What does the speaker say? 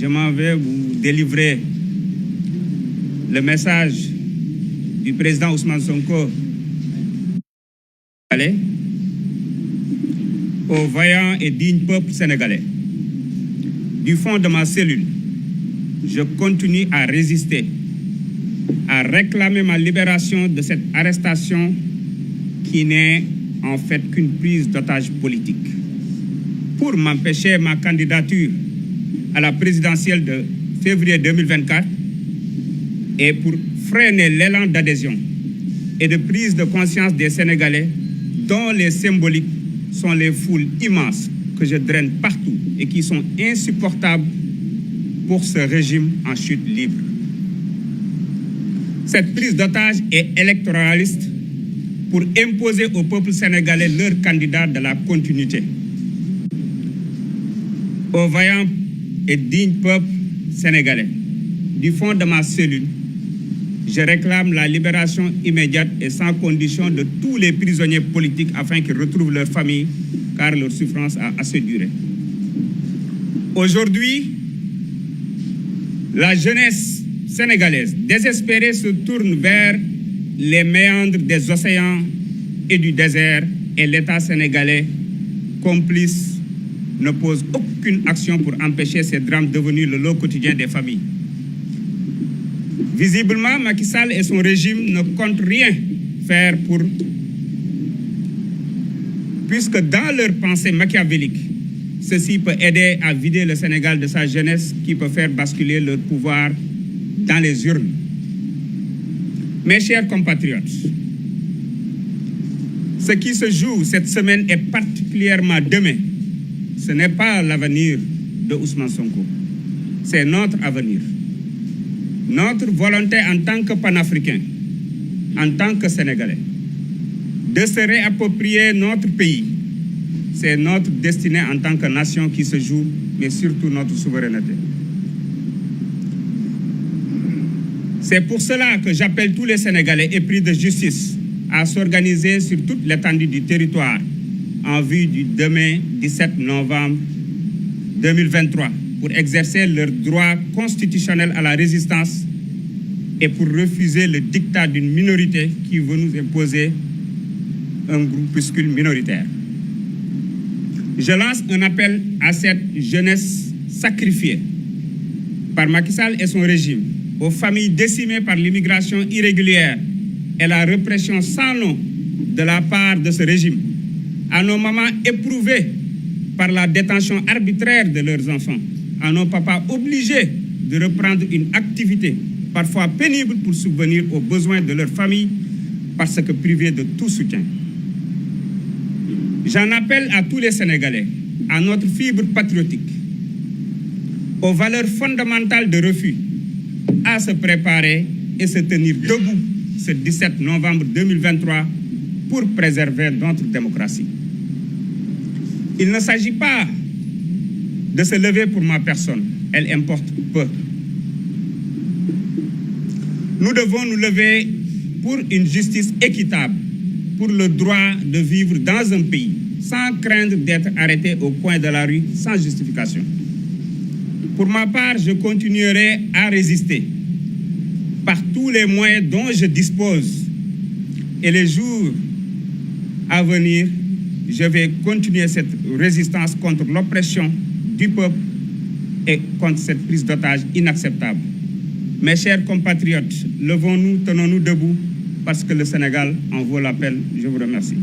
je m'en vais vous délivrer le message du président Ousmane Sonko au vaillant et digne peuple sénégalais. Du fond de ma cellule, je continue à résister, à réclamer ma libération de cette arrestation qui n'est en fait qu'une prise d'otage politique pour m'empêcher ma candidature à la présidentielle de février 2024 et pour freiner l'élan d'adhésion et de prise de conscience des Sénégalais dont les symboliques sont les foules immenses que je draine partout et qui sont insupportables pour ce régime en chute libre. Cette prise d'otage est électoraliste pour imposer au peuple sénégalais leur candidat de la continuité. Au vaillant et digne peuple sénégalais, du fond de ma cellule, je réclame la libération immédiate et sans condition de tous les prisonniers politiques afin qu'ils retrouvent leur famille, car leur souffrance a assez duré. Aujourd'hui, la jeunesse sénégalaise désespérée se tourne vers les méandres des océans et du désert, et l'État sénégalais, complice, ne pose aucune action pour empêcher ces drames devenus le lot quotidien des familles. Visiblement, Macky Sall et son régime ne comptent rien faire puisque dans leur pensée machiavélique, ceci peut aider à vider le Sénégal de sa jeunesse qui peut faire basculer leur pouvoir dans les urnes. Mes chers compatriotes, ce qui se joue cette semaine et particulièrement demain, ce n'est pas l'avenir de Ousmane Sonko, c'est notre avenir. Notre volonté en tant que panafricain, en tant que Sénégalais, de se réapproprier notre pays, c'est notre destinée en tant que nation qui se joue, mais surtout notre souveraineté. C'est pour cela que j'appelle tous les Sénégalais épris de justice à s'organiser sur toute l'étendue du territoire en vue du demain 17 novembre 2023 pour exercer leur droit constitutionnel à la résistance et pour refuser le diktat d'une minorité qui veut nous imposer un groupuscule minoritaire. Je lance un appel à cette jeunesse sacrifiée par Macky Sall et son régime, aux familles décimées par l'immigration irrégulière et la répression sans nom de la part de ce régime, à nos mamans éprouvées par la détention arbitraire de leurs enfants, à nos papas obligés de reprendre une activité parfois pénible pour subvenir aux besoins de leur famille parce que privés de tout soutien. J'en appelle à tous les Sénégalais, à notre fibre patriotique, aux valeurs fondamentales de refus, à se préparer et se tenir debout ce 17 novembre 2023 pour préserver notre démocratie. Il ne s'agit pas de se lever pour ma personne, elle importe peu. Nous devons nous lever pour une justice équitable, pour le droit de vivre dans un pays, sans craindre d'être arrêté au coin de la rue sans justification. Pour ma part, je continuerai à résister par tous les moyens dont je dispose. Et les jours à venir, je vais continuer cette résistance contre l'oppression du peuple et contre cette prise d'otage inacceptable. Mes chers compatriotes, levons-nous, tenons-nous debout parce que le Sénégal en vaut l'appel. Je vous remercie.